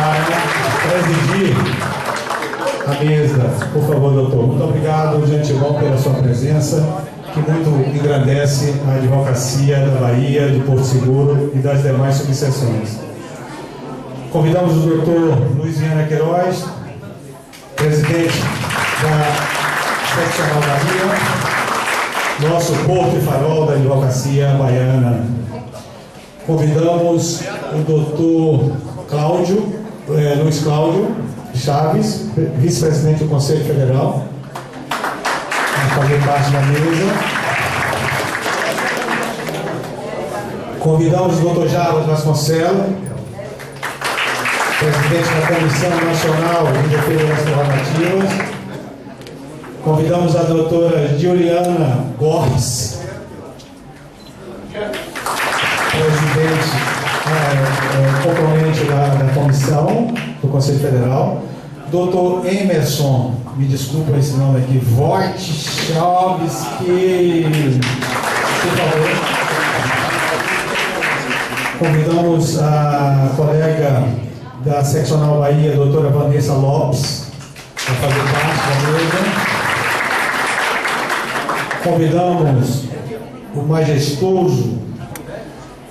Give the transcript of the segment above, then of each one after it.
para presidir a mesa. Por favor, doutor. Muito obrigado, de antemão, pela sua presença, que muito engrandece a advocacia da Bahia, de Porto Seguro e das demais subseções. Convidamos o doutor Luiz Viana Queiroz, presidente da Seccional Bahia, nosso porto e farol da advocacia baiana. Convidamos o doutor Luiz Cláudio Chaves, vice-presidente do Conselho Federal, a fazer parte da mesa. Convidamos o doutor Jarbas Vasconcelos, presidente da Comissão Nacional de Defesa das Prerrogativas. Convidamos a doutora Juliana Gortes, presidente, componente da Comissão do Conselho Federal. Doutor Emerson, me desculpa esse nome aqui, Wojciechowski, por favor. Convidamos a colega da Seccional Bahia, a doutora Vanessa Lopes, para fazer parte da mesa. Convidamos o majestoso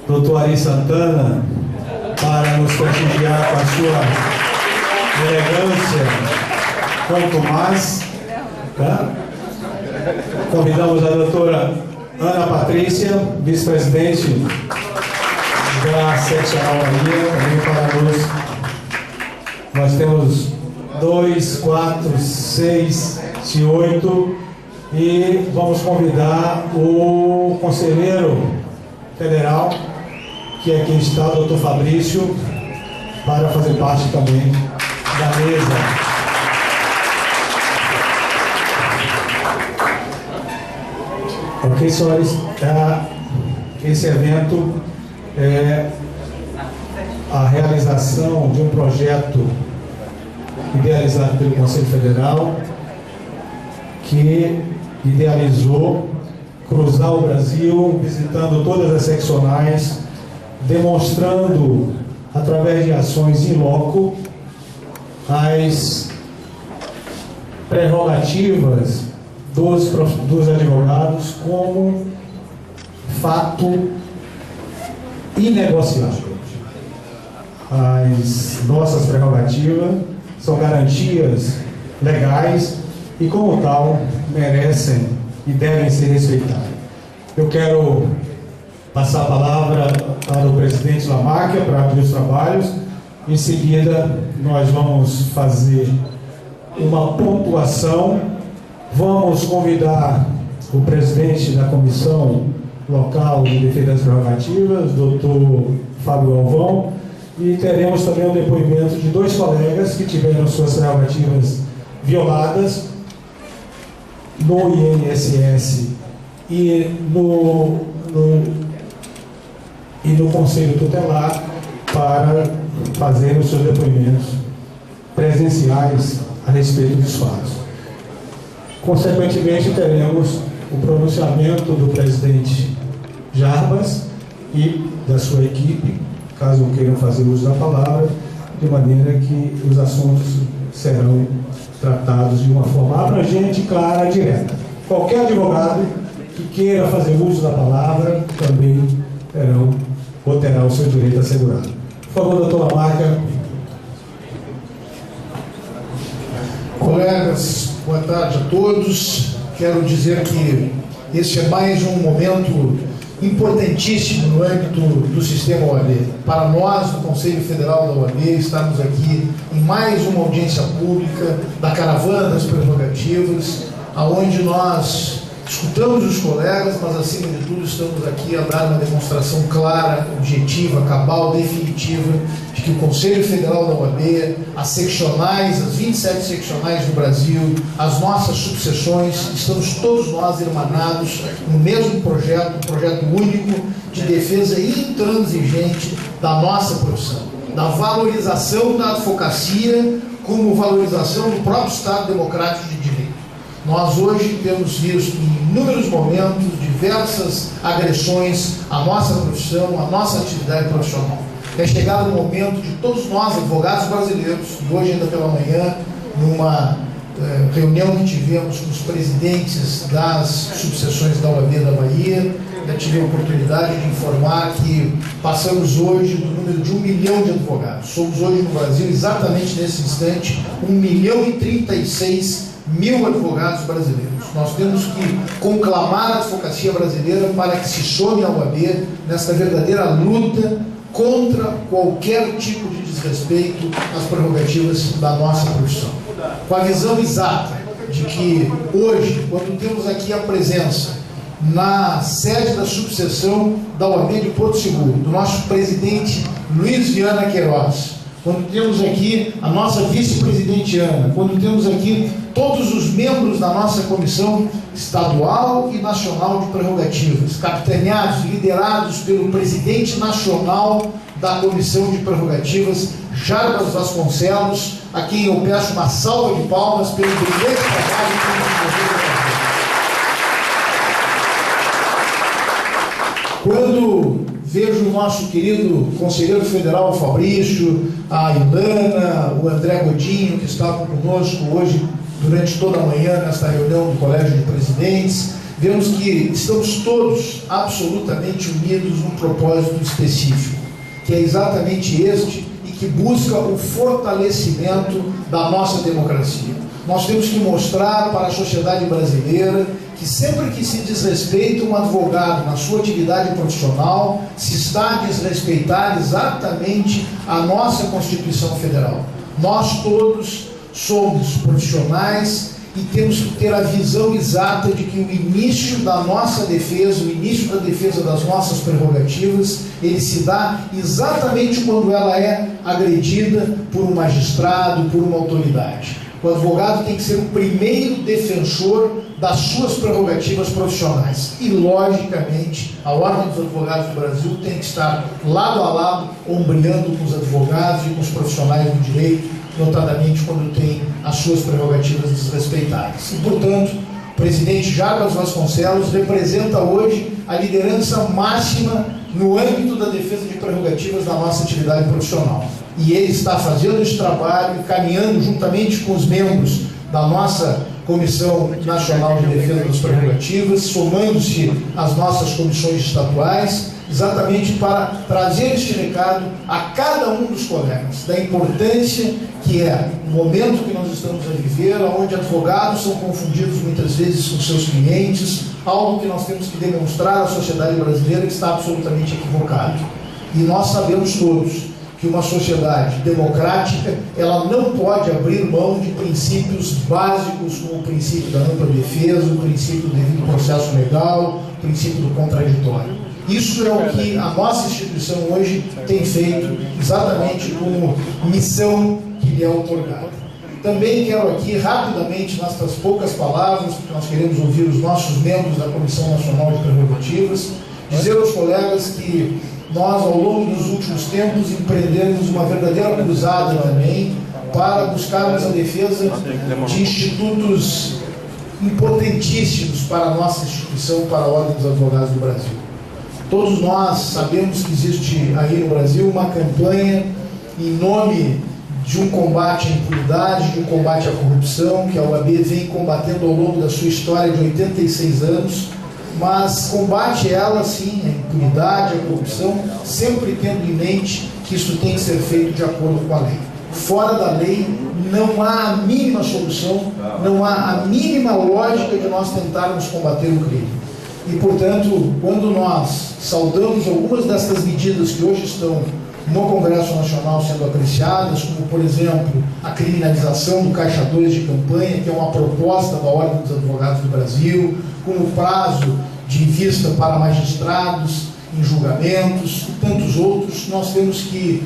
doutor Ari Santana para nos prestigiar com a sua elegância quanto mais. Tá? Convidamos a doutora Ana Patrícia, vice-presidente da Seccional Bahia, também para nos. Nós temos 2, 4, 6, 8 e vamos convidar o conselheiro federal, que aqui está, o doutor Fabrício, para fazer parte também da mesa. Ok, senhores, esse evento é a realização de um projeto idealizado pelo Conselho Federal, que idealizou cruzar o Brasil, visitando todas as seccionais, demonstrando, através de ações in loco, as prerrogativas dos advogados como fato inegociável. As nossas prerrogativas são garantias legais e, como tal, merecem e devem ser respeitadas. Eu quero passar a palavra para o presidente Lamáquia para abrir os trabalhos. Em seguida, nós vamos fazer uma pontuação. Vamos convidar o presidente da Comissão Local de Defesa das Prerrogativas, doutor Fábio Galvão, e teremos também o depoimento de 2 colegas que tiveram suas prerrogativas violadas no INSS e no Conselho Tutelar, para fazer os seus depoimentos presenciais a respeito dos fatos. Consequentemente, teremos o pronunciamento do presidente Jarbas e da sua equipe, caso queiram fazer uso da palavra, de maneira que os assuntos serão tratados de uma forma abrangente, clara e direta. Qualquer advogado que queira fazer uso da palavra também terá o seu direito assegurado. Por favor, doutor Lamáquia. Colegas, boa tarde a todos. Quero dizer que este é mais um momento importantíssimo no âmbito do sistema OAB. Para nós, do Conselho Federal da OAB, estamos aqui em mais uma audiência pública da Caravana das Prerrogativas, aonde nós escutamos os colegas, mas acima de tudo estamos aqui a dar uma demonstração clara, objetiva, cabal, definitiva, de que o Conselho Federal da OAB, as seccionais, as 27 seccionais do Brasil, as nossas subseções, estamos todos nós irmanados no mesmo projeto, um projeto único de defesa intransigente da nossa profissão, da valorização da advocacia como valorização do próprio Estado Democrático de Direito. Nós hoje temos visto em inúmeros momentos diversas agressões à nossa profissão, à nossa atividade profissional. É chegado o momento de todos nós, advogados brasileiros, e hoje ainda pela manhã, numa reunião que tivemos com os presidentes das subseções da OAB da Bahia, eu tive a oportunidade de informar que passamos hoje do número de 1 milhão de advogados. Somos hoje no Brasil, exatamente nesse instante, 1.036.000 advogados brasileiros. Nós temos que conclamar a advocacia brasileira para que se some à OAB nesta verdadeira luta contra qualquer tipo de desrespeito às prerrogativas da nossa profissão. Com a visão exata de que hoje, quando temos aqui a presença na sede da subseção da OAB de Porto Seguro, do nosso presidente Luiz Viana Queiroz, quando temos aqui a nossa vice-presidente Ana, quando temos aqui todos os membros da nossa comissão estadual e nacional de prerrogativas, capitaneados, liderados pelo presidente nacional da comissão de prerrogativas, Jarbas Vasconcelos, a quem eu peço uma salva de palmas pelo brilhante trabalho que ele desenvolveu. Quando vejo o nosso querido conselheiro federal Fabrício, a Ilana, o André Godinho, que estavam conosco hoje durante toda a manhã nesta reunião do Colégio de Presidentes, vemos que estamos todos absolutamente unidos num propósito específico, que é exatamente este e que busca o fortalecimento da nossa democracia. Nós temos que mostrar para a sociedade brasileira que sempre que se desrespeita um advogado na sua atividade profissional, se está a desrespeitar exatamente a nossa Constituição Federal. Nós todos somos profissionais e temos que ter a visão exata de que o início da nossa defesa, o início da defesa das nossas prerrogativas, ele se dá exatamente quando ela é agredida por um magistrado, por uma autoridade. O advogado tem que ser o primeiro defensor das suas prerrogativas profissionais. E, logicamente, a Ordem dos Advogados do Brasil tem que estar lado a lado, ombreando com os advogados e com os profissionais do direito, notadamente quando tem as suas prerrogativas desrespeitadas. E, portanto, o presidente Jarbas Vasconcelos representa hoje a liderança máxima no âmbito da defesa de prerrogativas da nossa atividade profissional. E ele está fazendo esse trabalho, caminhando juntamente com os membros da nossa Comissão Nacional de Defesa das Prerrogativas, somando-se às nossas comissões estaduais, exatamente para trazer este recado a cada um dos colegas, da importância que é o momento que nós estamos a viver, onde advogados são confundidos muitas vezes com seus clientes, algo que nós temos que demonstrar à sociedade brasileira que está absolutamente equivocado. E nós sabemos todos que uma sociedade democrática, ela não pode abrir mão de princípios básicos como o princípio da ampla defesa, o princípio do devido processo legal, o princípio do contraditório. Isso é o que a nossa instituição hoje tem feito exatamente como missão que lhe é otorgada. Também quero aqui, rapidamente, nestas poucas palavras, porque nós queremos ouvir os nossos membros da Comissão Nacional de Prerrogativas, dizer aos colegas que nós, ao longo dos últimos tempos, empreendemos uma verdadeira cruzada também para buscarmos a defesa de institutos importantíssimos para a nossa instituição, para a Ordem dos Advogados do Brasil. Todos nós sabemos que existe aí no Brasil uma campanha em nome de um combate à impunidade, de um combate à corrupção, que a OAB vem combatendo ao longo da sua história de 86 anos, mas combate ela, sim, a impunidade, a corrupção, sempre tendo em mente que isso tem que ser feito de acordo com a lei. Fora da lei, não há a mínima solução, não há a mínima lógica de nós tentarmos combater o crime. E, portanto, quando nós saudamos algumas dessas medidas que hoje estão no Congresso Nacional sendo apreciadas, como, por exemplo, a criminalização do Caixa 2 de campanha, que é uma proposta da Ordem dos Advogados do Brasil, como prazo de vista para magistrados em julgamentos e tantos outros, nós temos que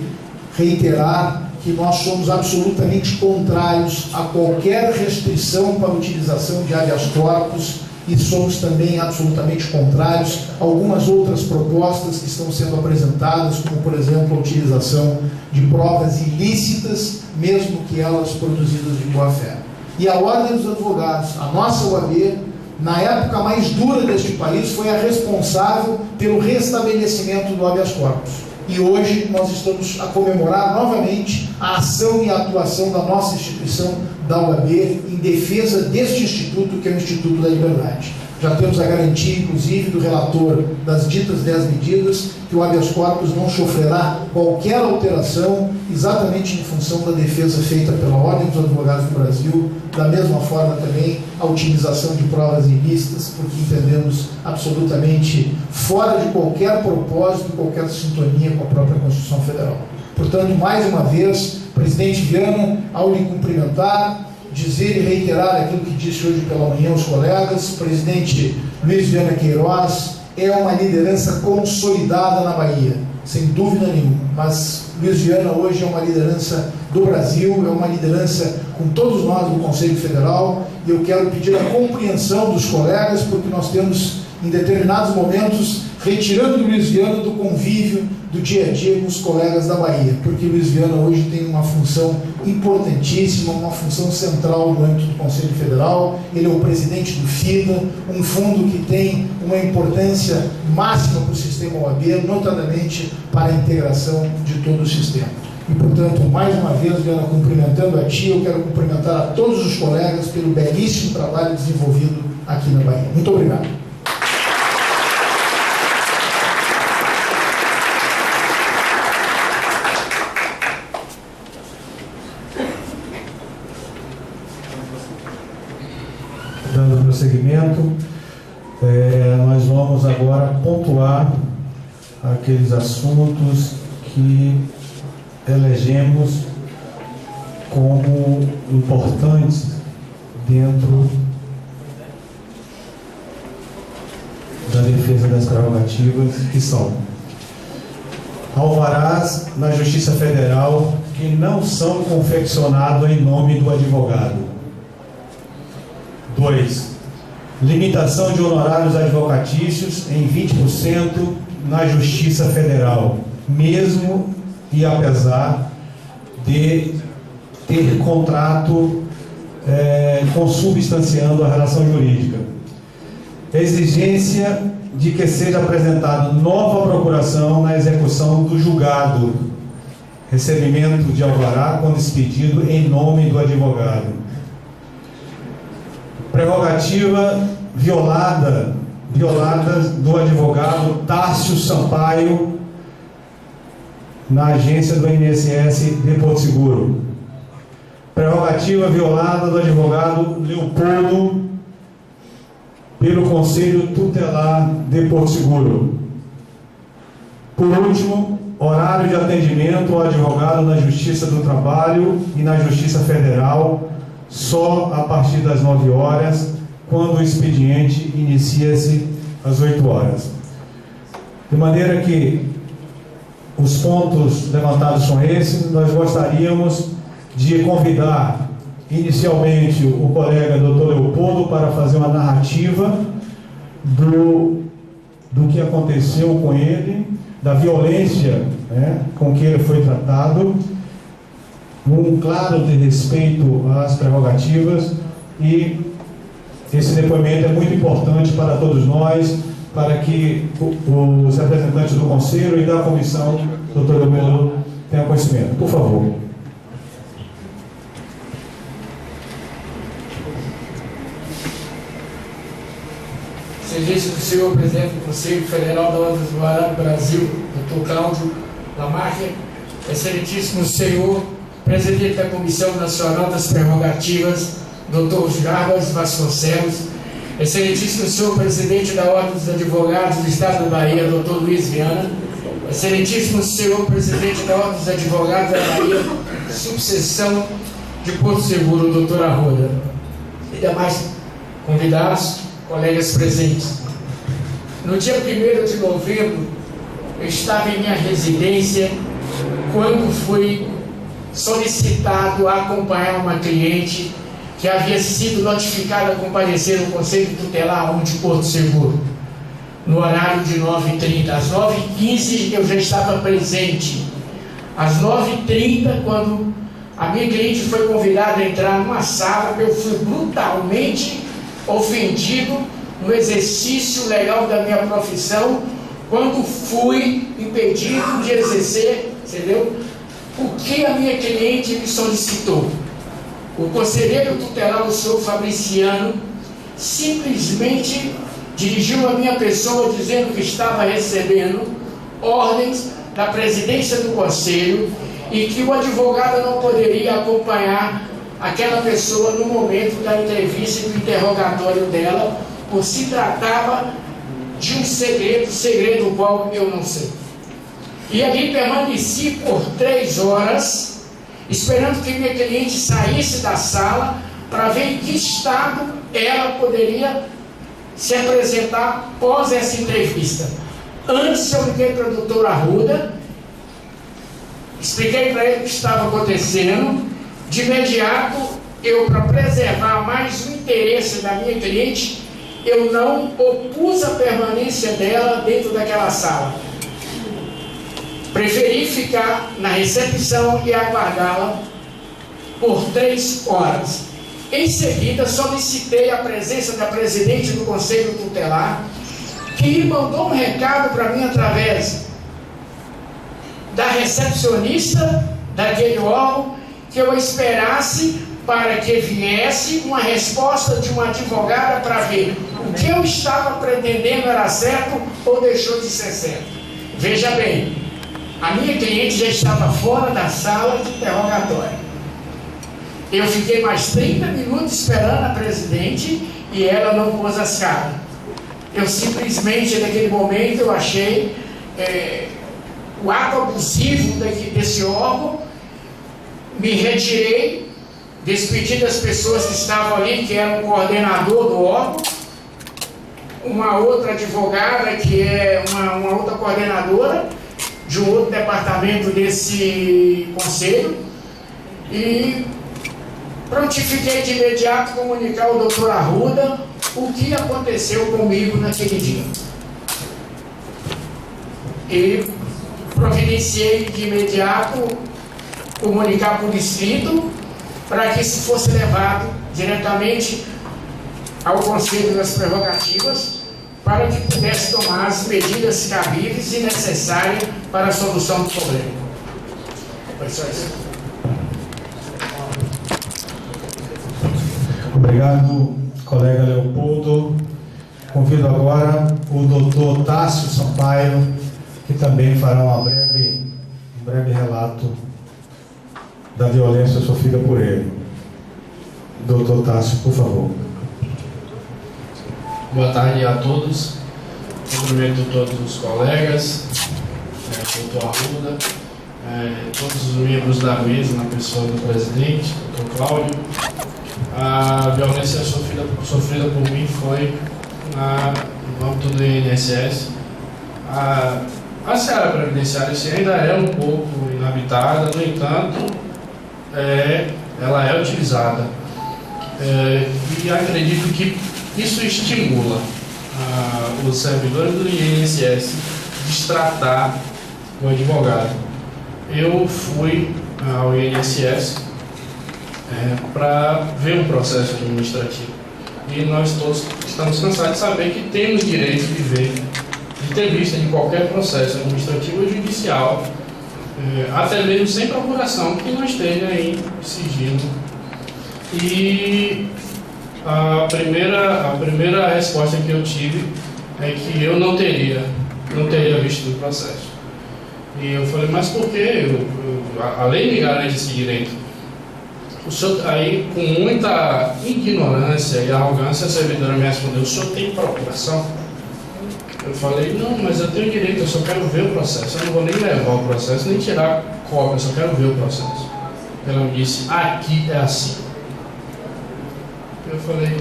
reiterar que nós somos absolutamente contrários a qualquer restrição para a utilização de habeas corpus e somos também absolutamente contrários a algumas outras propostas que estão sendo apresentadas, como, por exemplo, a utilização de provas ilícitas, mesmo que elas produzidas de boa fé. E a Ordem dos Advogados, a nossa OAB, na época mais dura deste país, foi a responsável pelo restabelecimento do habeas corpus. E hoje nós estamos a comemorar novamente a ação e a atuação da nossa instituição, da OAB, em defesa deste instituto, que é o Instituto da Liberdade. Já temos a garantia, inclusive, do relator das ditas 10 medidas, que o habeas corpus não sofrerá qualquer alteração, exatamente em função da defesa feita pela Ordem dos Advogados do Brasil, da mesma forma também a utilização de provas ilícitas, porque entendemos absolutamente fora de qualquer propósito, qualquer sintonia com a própria Constituição Federal. Portanto, mais uma vez, presidente Viana, ao lhe cumprimentar, dizer e reiterar aquilo que disse hoje pela manhã os colegas, o presidente Luiz Viana Queiroz é uma liderança consolidada na Bahia, sem dúvida nenhuma, mas Luiz Viana hoje é uma liderança do Brasil, é uma liderança com todos nós do Conselho Federal, e eu quero pedir a compreensão dos colegas, porque nós temos, em determinados momentos, retirando o Luiz Viana do convívio do dia a dia com os colegas da Bahia, porque o Luiz Viana hoje tem uma função importantíssima, uma função central no âmbito do Conselho Federal. Ele é o presidente do FIDA, um fundo que tem uma importância máxima para o sistema OAB, notadamente para a integração de todo o sistema. E, portanto, mais uma vez, Viana, cumprimentando a ti, eu quero cumprimentar a todos os colegas pelo belíssimo trabalho desenvolvido aqui na Bahia. Muito obrigado. Dando prosseguimento, nós vamos agora pontuar aqueles assuntos que elegemos como importantes dentro da defesa das prerrogativas, que são alvarás na Justiça Federal que não são confeccionados em nome do advogado. 2. Limitação de honorários advocatícios em 20% na Justiça Federal, mesmo e apesar de ter contrato consubstanciando a relação jurídica. Exigência de que seja apresentada nova procuração na execução do julgado. Recebimento de alvará quando expedido em nome do advogado. Prerrogativa violada do advogado Tárcio Sampaio na agência do INSS de Porto Seguro. Prerrogativa violada do advogado Leopoldo pelo Conselho Tutelar de Porto Seguro. Por último, horário de atendimento ao advogado na Justiça do Trabalho e na Justiça Federal só a partir das 9 horas, quando o expediente inicia-se às 8 horas. De maneira que os pontos levantados são esses. Nós gostaríamos de convidar inicialmente o colega Dr. Leopoldo para fazer uma narrativa do que aconteceu com ele, da violência, com que ele foi tratado, um claro de respeito às prerrogativas, e esse depoimento é muito importante para todos nós, para que os representantes do Conselho e da Comissão, Dr. Leopoldo, tenham conhecimento. Por favor. Excelência do senhor presidente do Conselho Federal da Ordem dos Advogados do Brasil, Dr. Cláudio Lamarca, excelentíssimo senhor presidente da Comissão Nacional das Prerrogativas, Dr. Jarbas Vasconcelos, excelentíssimo senhor presidente da Ordem dos Advogados do Estado da Bahia, Dr. Luiz Viana, excelentíssimo senhor presidente da Ordem dos Advogados da Bahia, subseção de Porto Seguro, Dr. Arruda, e demais convidados, colegas presentes. No dia 1º de novembro, eu estava em minha residência quando fui solicitado a acompanhar uma cliente que havia sido notificada a comparecer no Conselho Tutelar 1 de Porto Seguro, no horário de 9h30. Às 9h15 eu já estava presente. Às 9h30, quando a minha cliente foi convidada a entrar numa sala, eu fui brutalmente ofendido no exercício legal da minha profissão quando fui impedido de exercer, entendeu? O que a minha cliente me solicitou? O conselheiro tutelar, o senhor Fabriciano, simplesmente dirigiu a minha pessoa dizendo que estava recebendo ordens da presidência do conselho e que o advogado não poderia acompanhar aquela pessoa no momento da entrevista e do interrogatório dela, por se tratava de um segredo qual eu não sei. E ali permaneci por 3 horas, esperando que minha cliente saísse da sala para ver em que estado ela poderia se apresentar após essa entrevista. Antes eu liguei para o doutor Arruda, expliquei para ele o que estava acontecendo. De imediato, eu, para preservar mais o interesse da minha cliente, eu não opus a permanência dela dentro daquela sala. Preferi ficar na recepção e aguardá-la por 3 horas. Em seguida, solicitei a presença da presidente do Conselho Tutelar, que mandou um recado para mim através da recepcionista daquele órgão, que eu esperasse para que viesse uma resposta de uma advogada para ver o que eu estava pretendendo era certo ou deixou de ser certo. Veja bem, a minha cliente já estava fora da sala de interrogatório. Eu fiquei mais 30 minutos esperando a presidente e ela não pôs as caras. Eu simplesmente, naquele momento, eu achei o ato abusivo desse órgão, me retirei, despedi das pessoas que estavam ali, que era o coordenador do órgão, uma outra advogada, que é uma outra coordenadora de um outro departamento desse conselho, e prontifiquei de imediato comunicar ao doutor Arruda o que aconteceu comigo naquele dia. E providenciei de imediato comunicar por escrito para que isso fosse levado diretamente ao Conselho das Prerrogativas para que pudesse tomar as medidas cabíveis e necessárias para a solução do problema. Foi só isso. Obrigado, colega Leopoldo. Convido agora o doutor Tássio Sampaio, que também fará um breve relato da violência sofrida por ele. Doutor Tássio, por favor. Boa tarde a todos. Cumprimento todos os colegas, doutor Arruda, todos os membros da mesa, na pessoa do presidente, doutor Cláudio. A violência sofrida por mim foi no âmbito do INSS. A seara previdenciária ainda é um pouco inabitada, no entanto, ela é utilizada. E acredito que isso estimula os servidores do INSS destratar o advogado. Eu fui ao INSS para ver um processo administrativo. E nós todos estamos cansados de saber que temos direito de ver, de ter vista de qualquer processo administrativo ou judicial, até mesmo sem procuração, que não esteja em sigilo. E a primeira resposta que eu tive é que eu não teria visto o processo. E eu falei, mas por que? A lei me garante esse direito. O senhor, aí, com muita ignorância e arrogância, a servidora me respondeu, o senhor tem procuração? Eu falei, não, mas eu tenho direito, eu só quero ver o processo. Eu não vou nem levar o processo, nem tirar cópia, eu só quero ver o processo. Ela me disse, aqui é assim. Eu falei,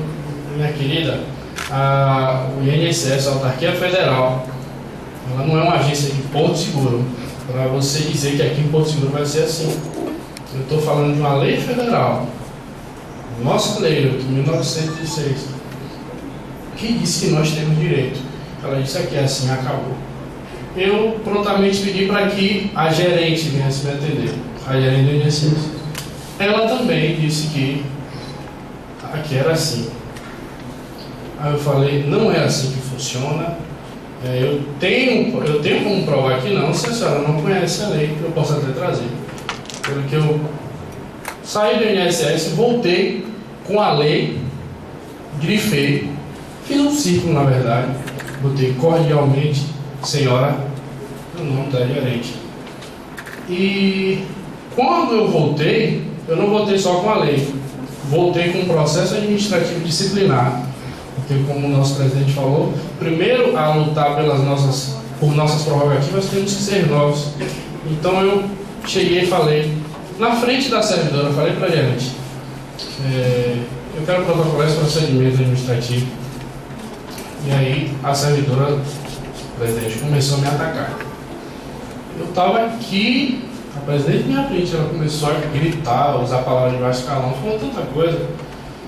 minha querida, o INSS, a Autarquia Federal, ela não é uma agência de Porto Seguro, para você dizer que aqui em Porto Seguro vai ser assim. Eu estou falando de uma lei federal, nossa lei, de 1906, que diz que nós temos direito. Ela disse aqui é assim, acabou. Eu prontamente pedi para que a gerente viesse me atender, a gerente do INSS. Ela também disse que aqui era assim. Aí eu falei, não é assim que funciona, Eu tenho como provar que não, se a senhora não conhece a lei, que eu posso até trazer. Pelo que eu saí do INSS, voltei com a lei, grifei, fiz um círculo na verdade, botei cordialmente, senhora, o nome da gerente. E quando eu voltei, eu não voltei só com a lei, voltei com um processo administrativo disciplinar. Porque, como o nosso presidente falou, primeiro a lutar por nossas prerrogativas, temos que ser nós. Então eu cheguei e falei, na frente da servidora, falei para a gerente, eu quero protocolar esse procedimento administrativo. E aí a servidora, o presidente, começou a me atacar. Eu estava aqui, a presidente minha frente, ela começou a gritar, usar palavras de baixo escalão, falou tanta coisa.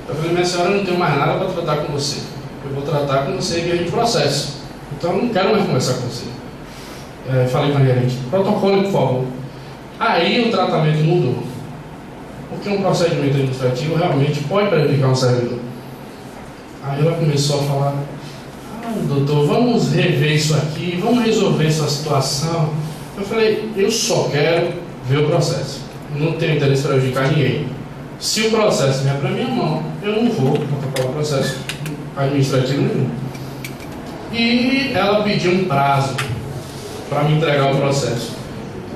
Eu falei, minha senhora, eu não tenho mais nada para tratar com você. Eu vou tratar com você em de processo. Então eu não quero mais conversar com você. Falei para a gerente, protocolo, por favor. Aí o tratamento mudou. Porque um procedimento administrativo realmente pode prejudicar um servidor. Aí ela começou a falar, doutor, vamos rever isso aqui, vamos resolver essa situação. Eu falei, eu só quero ver o processo. Não tenho interesse em prejudicar ninguém. Se o processo vier para minha mão, eu não vou protocolar o processo administrativo nenhum. E ela pediu um prazo para me entregar o processo.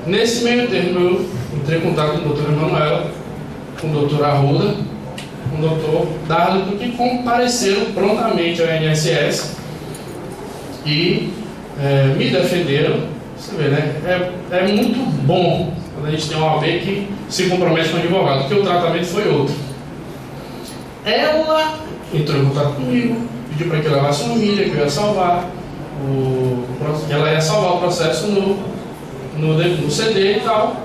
Nesse meio termo, eu entrei em contato com a doutora Emanuela, com o doutor Arruda, com o doutor Darlito, que compareceram prontamente ao INSS e me defenderam. Você vê, né? É muito bom quando a gente tem uma OAB que se compromete com o advogado, porque o tratamento foi outro. Ela entrou em contato comigo, pediu para que eu levasse uma mídia, que eu ia salvar, que ela ia salvar o processo no CD e tal.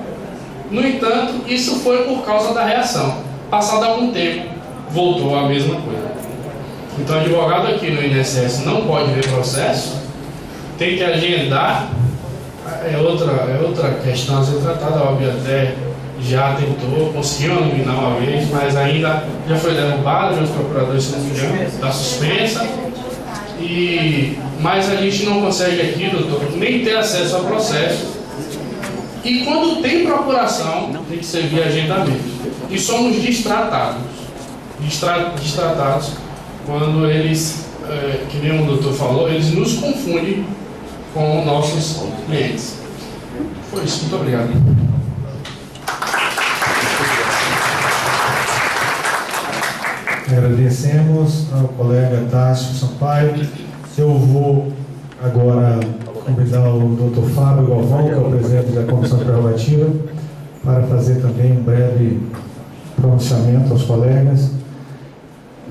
No entanto, isso foi por causa da reação. Passado algum tempo, voltou a mesma coisa. Então, o advogado aqui no INSS não pode ver processo, tem que agendar. É outra questão a ser tratada. A OAB até já tentou, conseguiu eliminar uma vez, mas ainda já foi derrubada pelos procuradores, se não me engano, está suspensa. Mas a gente não consegue aqui, doutor, nem ter acesso ao processo. E quando tem procuração, tem que ser via agendamento. E somos distratados. Distratados quando eles, que nem o doutor falou, eles nos confundem com nossos clientes. Foi isso, muito obrigado. Agradecemos ao colega Tássio Sampaio. Eu vou agora convidar o Dr. Fábio Galvão, que é o presidente da Comissão Prerrogativa, para fazer também um breve pronunciamento aos colegas.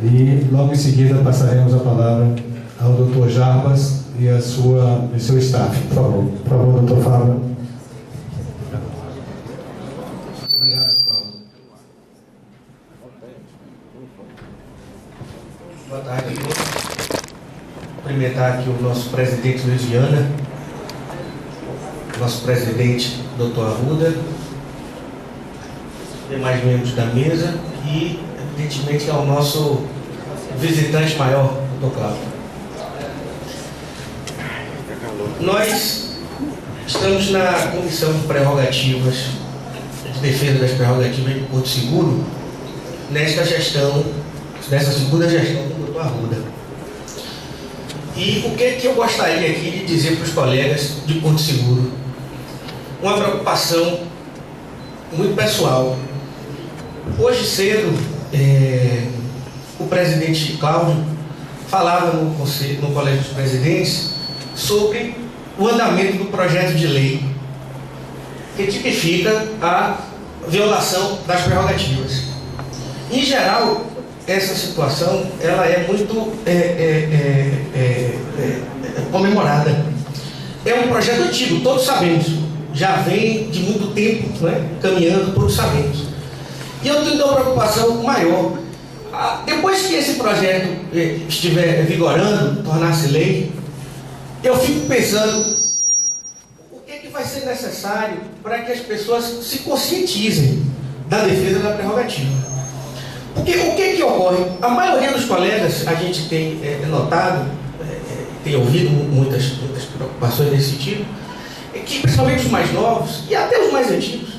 E logo em seguida passaremos a palavra ao Dr. Jarbas e seu staff. Por favor, Dr. Fábio. Obrigado, Paulo. Boa tarde a todos. Cumprimentar aqui o nosso presidente Luiz Viana, nosso presidente Dr. Arruda, demais membros da mesa e, evidentemente, ao nosso visitante maior, Dr. Cláudio. Nós estamos na Comissão de Prerrogativas, de Defesa das Prerrogativas do Porto Seguro, nessa segunda gestão do Dr. Arruda. E o que eu gostaria aqui de dizer para os colegas de Porto Seguro? Uma preocupação muito pessoal. Hoje cedo, o presidente Cláudio falava no Colégio dos Presidentes sobre o andamento do projeto de lei que tipifica a violação das prerrogativas. Em geral, essa situação ela é muito comemorada. É um projeto antigo, todos sabemos, já vem de muito tempo, né, caminhando, todos sabemos. E eu tenho uma preocupação maior. Depois que esse projeto estiver vigorando, tornar-se lei, eu fico pensando o que vai ser necessário para que as pessoas se conscientizem da defesa da prerrogativa. Porque o que ocorre? A maioria dos colegas, a gente tem notado, tenho ouvido muitas preocupações nesse sentido, é que principalmente os mais novos e até os mais antigos,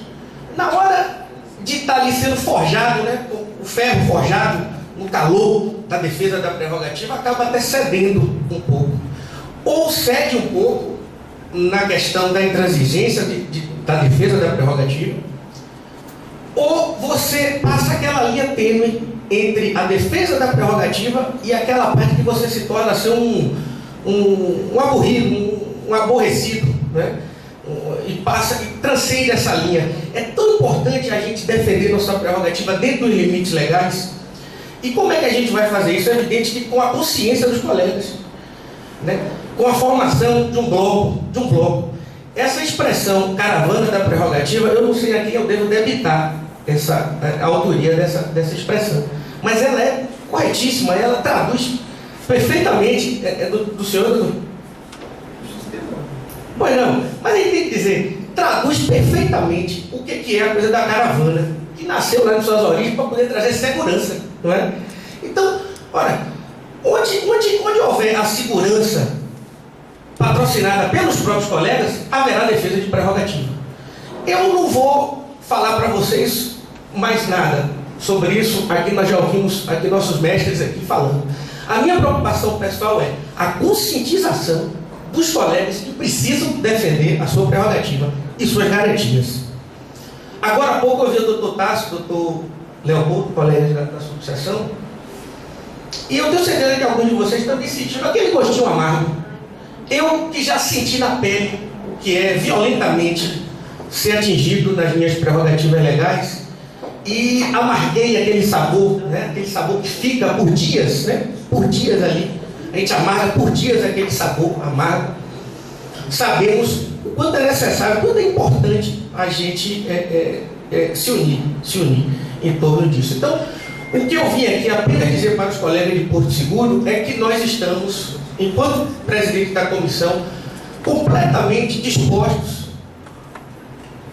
na hora de estar ali sendo forjado, né, o ferro forjado no calor da defesa da prerrogativa, acaba até cedendo um pouco, ou cede um pouco na questão da intransigência da defesa da prerrogativa, ou você passa aquela linha tênue entre a defesa da prerrogativa e aquela parte que você se torna ser um aborrido, um aborrecido, né? E transcende essa linha. É tão importante a gente defender nossa prerrogativa dentro dos limites legais. E como é que a gente vai fazer isso? É evidente que com a consciência dos colegas, né? Com a formação de um bloco. Essa expressão caravana da prerrogativa, eu não sei a quem eu devo debitar a autoria dessa expressão, mas ela é corretíssima, ela traduz perfeitamente, do senhor. Pois não, mas a gente tem que dizer, traduz perfeitamente o que é a coisa da caravana, que nasceu lá nas suas origens para poder trazer segurança, não é? Então, ora, onde houver a segurança patrocinada pelos próprios colegas, haverá defesa de prerrogativa. Eu não vou falar para vocês mais nada sobre isso, aqui nós já ouvimos aqui nossos mestres aqui falando. A minha preocupação pessoal é a conscientização dos colegas que precisam defender a sua prerrogativa e suas garantias. Agora há pouco eu vi o doutor Tássio, o doutor Leopoldo, colegas da associação, e eu tenho certeza que alguns de vocês também sentiram aquele gostinho amargo. Eu que já senti na pele o que é violentamente ser atingido nas minhas prerrogativas legais e amarguei aquele sabor, né? Aquele sabor que fica por dias, né? Por dias ali. A gente amarga por dias aquele sabor amargo. Sabemos o quanto é necessário, o quanto é importante a gente se unir em torno disso. Então, o que eu vim aqui apenas dizer para os colegas de Porto Seguro é que nós estamos, enquanto presidente da comissão, completamente dispostos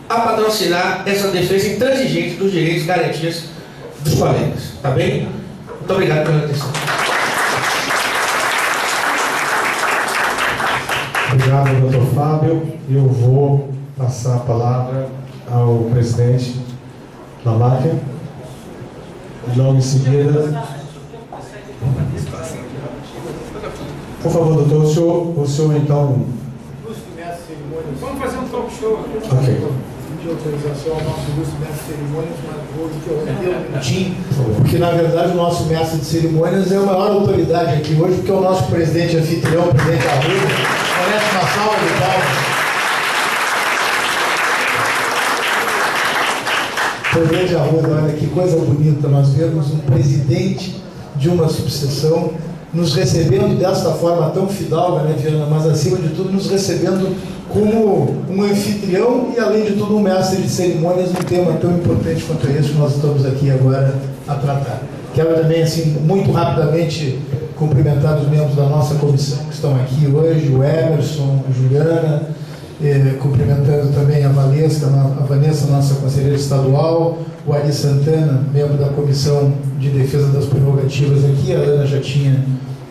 a patrocinar essa defesa intransigente dos direitos e garantias dos colegas. Tá bem? Muito obrigado pela atenção. Obrigado, doutor Fábio. Eu vou passar a palavra ao presidente Lamarck. E logo em seguida... Por favor, doutor, o senhor então... Vamos fazer um talk show. Ok. De autorização ao nosso ilustre mestre de cerimônias, mas vou interromper um minutinho, porque na verdade o nosso mestre de cerimônias é a maior autoridade aqui hoje, porque é o nosso presidente anfitrião, o presidente Arruda. Merece uma salva de palmas. Presidente Arruda, olha que coisa bonita, nós vemos um presidente de uma subseção nos recebendo desta forma tão fidalga, né, Viana, mas acima de tudo nos recebendo como um anfitrião e além de tudo um mestre de cerimônias, um tema tão importante quanto esse que nós estamos aqui agora a tratar. Quero também, assim, muito rapidamente cumprimentar os membros da nossa comissão que estão aqui hoje, o Emerson, a Juliana, cumprimentando também a Vanessa, nossa conselheira estadual, o Ari Santana, membro da Comissão de Defesa das Prerrogativas aqui, a Ana já tinha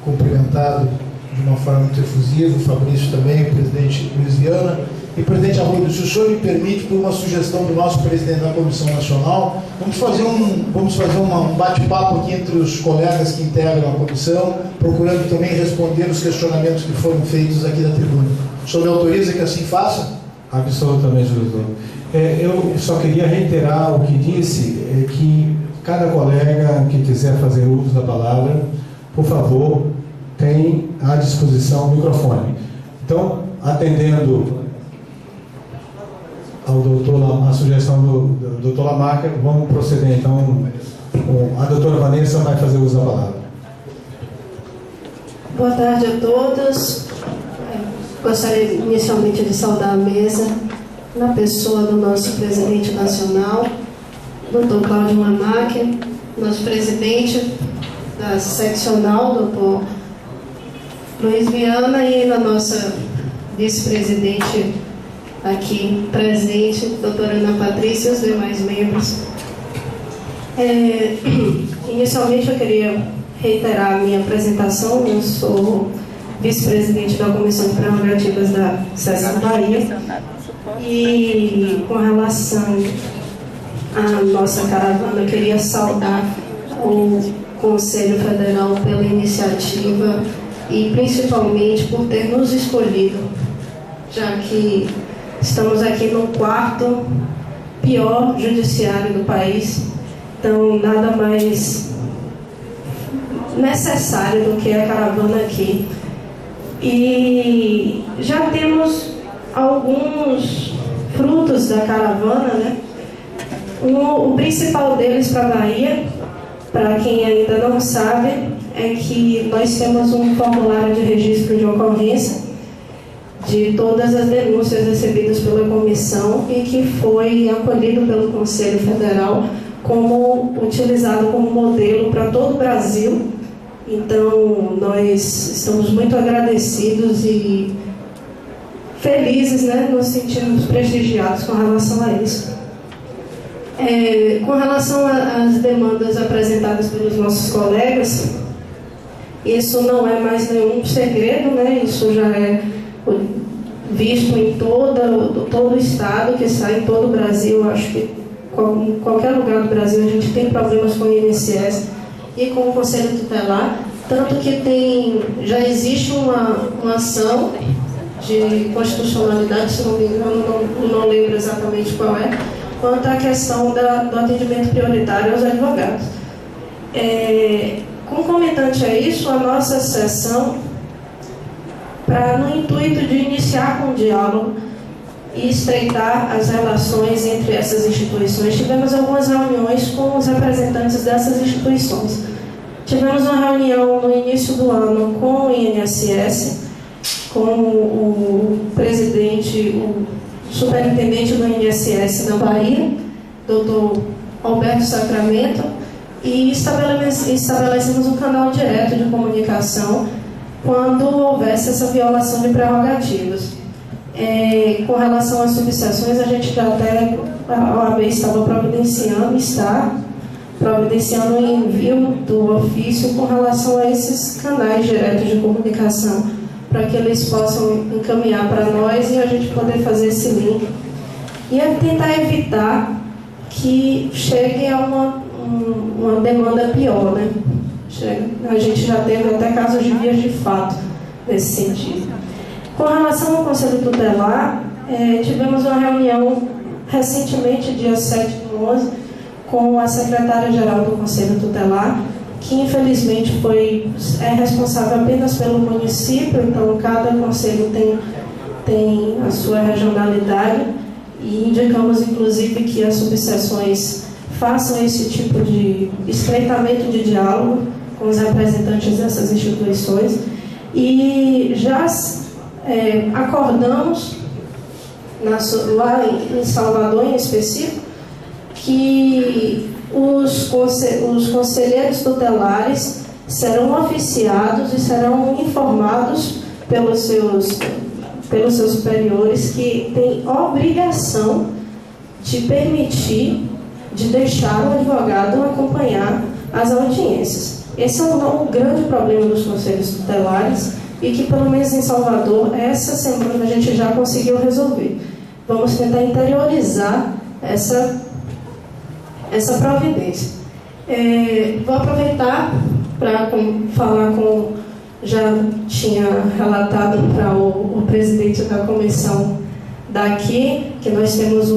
cumprimentado de uma forma muito efusiva, o Fabrício também, o presidente Luiz Viana. E, presidente Arruda, se o senhor me permite, por uma sugestão do nosso presidente da Comissão Nacional, vamos fazer um bate-papo aqui entre os colegas que integram a comissão, procurando também responder os questionamentos que foram feitos aqui da tribuna. O senhor me autoriza que assim faça? Absolutamente, doutor. Eu só queria reiterar o que disse, que cada colega que quiser fazer uso da palavra, por favor, tem à disposição o microfone. Então, atendendo ao doutor, a sugestão do doutor Lamarck, vamos proceder. Então, a doutora Vanessa vai fazer uso da palavra. Boa tarde a todos. Gostaria inicialmente de saudar a mesa na pessoa do nosso presidente nacional, doutor Cláudio Lamarck, nosso presidente da seccional, doutor Luiz Viana, e na nossa vice-presidente aqui presente, doutora Ana Patrícia, e os demais membros. Inicialmente eu queria reiterar a minha apresentação. Eu sou vice-presidente da Comissão de Prerrogativas da Seção Bahia. E com relação à nossa caravana, eu queria saudar o Conselho Federal pela iniciativa e principalmente por ter nos escolhido, já que estamos aqui no 4º pior judiciário do país, então nada mais necessário do que a caravana aqui. E já temos alguns frutos da caravana, né? O principal deles para a Bahia, para quem ainda não sabe, é que nós temos um formulário de registro de ocorrência de todas as denúncias recebidas pela comissão e que foi acolhido pelo Conselho Federal como utilizado como modelo para todo o Brasil. Então, nós estamos muito agradecidos e felizes, né, nos sentimos prestigiados com relação a isso. Com relação às demandas apresentadas pelos nossos colegas, isso não é mais nenhum segredo, né? Isso já é visto em todo o estado, que sai em todo o Brasil. Acho que em qualquer lugar do Brasil a gente tem problemas com o INSS e com o Conselho Tutelar, tanto que já existe uma ação de constitucionalidade, se não me engano, não lembro exatamente qual é, quanto à questão do atendimento prioritário aos advogados. Concomitante a isso, a nossa sessão, no intuito de iniciar com o diálogo e estreitar as relações entre essas instituições, tivemos algumas reuniões com os representantes dessas instituições. Tivemos uma reunião no início do ano com o INSS, com o presidente, o superintendente do INSS na Bahia, Dr. Alberto Sacramento, e estabelecemos um canal direto de comunicação quando houvesse essa violação de prerrogativas. Com relação às subseções, a gente já até, a OAB estava está providenciando o envio do ofício com relação a esses canais diretos de comunicação, para que eles possam encaminhar para nós e a gente poder fazer esse link. E tentar evitar que chegue a uma demanda pior, né? A gente já teve até casos de vias de fato nesse sentido. Com relação ao Conselho Tutelar, tivemos uma reunião recentemente, dia 7/11, com a secretária-geral do Conselho Tutelar, que infelizmente é responsável apenas pelo município, então cada conselho tem a sua regionalidade, e indicamos inclusive que as subseções façam esse tipo de estreitamento de diálogo com os representantes dessas instituições, e já acordamos lá em Salvador em específico que os conselheiros tutelares serão oficiados e serão informados pelos seus superiores que têm obrigação de permitir, de deixar o advogado acompanhar as audiências. Esse é o grande problema dos conselhos tutelares e que, pelo menos em Salvador, essa semana a gente já conseguiu resolver. Vamos tentar interiorizar essa providência. Vou aproveitar para falar já tinha relatado para o presidente da comissão daqui, que nós temos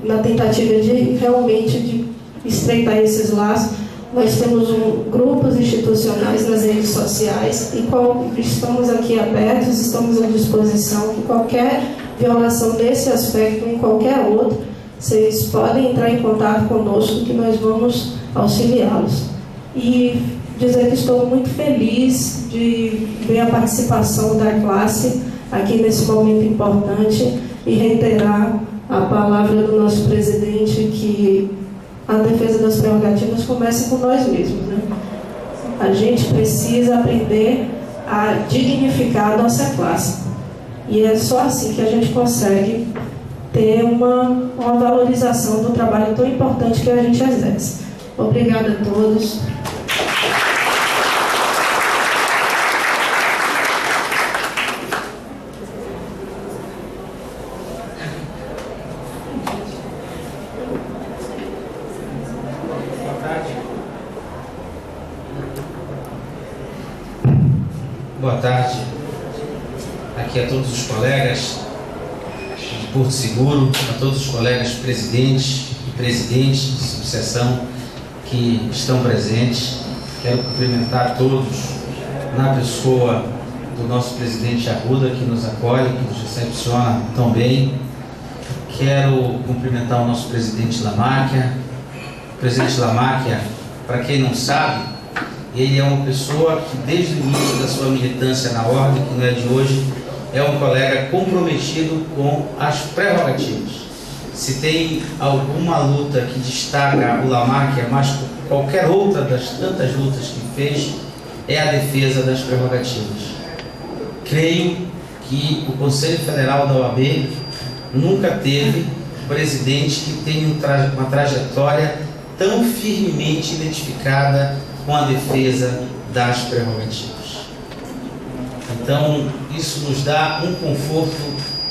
na tentativa de realmente de estreitar esses laços, nós temos grupos institucionais nas redes sociais e estamos aqui abertos, estamos à disposição que qualquer violação desse aspecto em qualquer outro, vocês podem entrar em contato conosco que nós vamos auxiliá-los. E dizer que estou muito feliz de ver a participação da classe aqui nesse momento importante e reiterar a palavra do nosso presidente que a defesa das prerrogativas começa com nós mesmos, né? A gente precisa aprender a dignificar a nossa classe. E é só assim que a gente consegue ter uma valorização do trabalho tão importante que a gente exerce. Obrigada a todos. boa tarde aqui a todos os colegas de Porto Seguro, a todos os colegas presidentes e presidentes de subseção que estão presentes. Quero cumprimentar todos na pessoa do nosso presidente Arruda, que nos acolhe, que nos recepciona tão bem. Quero cumprimentar o nosso presidente Lamáquia. O presidente Lamáquia, para quem não sabe, ele é uma pessoa que desde o início da sua militância na ordem, que não é de hoje, é um colega comprometido com as prerrogativas. Se tem alguma luta que destaca o Lamáquia, mais que qualquer outra das tantas lutas que fez, é a defesa das prerrogativas. Creio que o Conselho Federal da OAB nunca teve presidente que tenha uma trajetória tão firmemente identificada com a defesa das prerrogativas. Então, isso nos dá um conforto